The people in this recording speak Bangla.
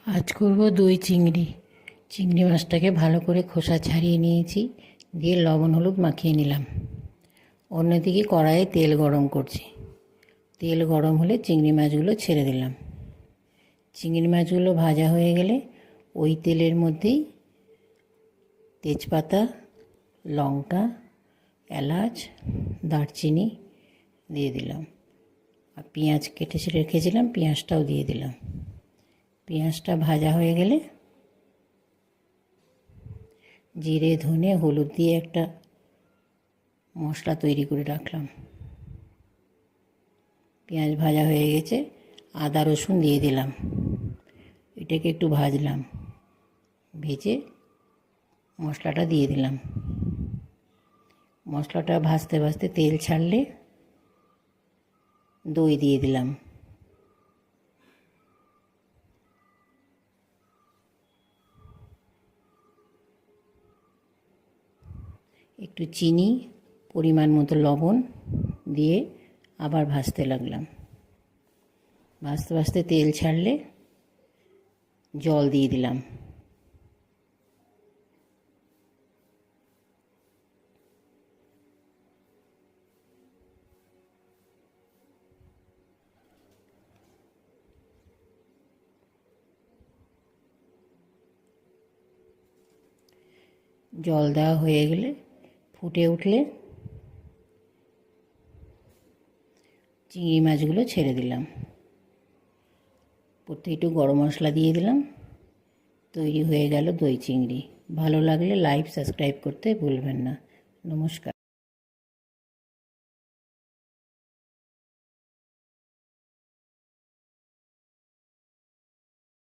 আজ করব দই চিংড়ি। চিংড়ি মাছটাকে ভালো করে খোসা ছাড়িয়ে নিয়েছি, দিয়ে লবণ হলুদ মাখিয়ে নিলাম। অন্যদিকে কড়াইয়ে তেল গরম করছি। তেল গরম হলে চিংড়ি মাছগুলো ছেড়ে দিলাম। চিংড়ি মাছগুলো ভাজা হয়ে গেলে ওই তেলের মধ্যেই তেজপাতা, লঙ্কা, এলাচ, দারচিনি দিয়ে দিলাম। আর পেঁয়াজ কেটে রেখেছিলাম, পেঁয়াজটাও দিয়ে দিলাম। পেঁয়াজটা ভাজা হয়ে গেলে জিরে, ধনে, হলুদ দিয়ে একটা মশলা তৈরি করে রাখলাম। পেঁয়াজ ভাজা হয়ে গেছে, আদা রসুন দিয়ে দিলাম। এটাকে একটু ভাজলাম, ভেজে মশলাটা দিয়ে দিলাম। মশলাটা ভাজতে ভাজতে তেল ছাড়লে দই দিয়ে দিলাম। একটু চিনি, পরিমাণ মতো লবণ দিয়ে আবার ভাজতে লাগলাম। ভাজতে ভাজতে তেল ছাড়লে জল দিয়ে দিলাম। জল দেওয়া হয়ে গেলে ফুটে উঠলে চিংড়ি মাছগুলো ছেড়ে দিলাম। একটু গরম মশলা দিয়ে দিলাম। তৈরি হয়ে গেল দই চিংড়ি। ভালো লাগলে লাইক, সাবস্ক্রাইব করতে ভুলবেন না। নমস্কার।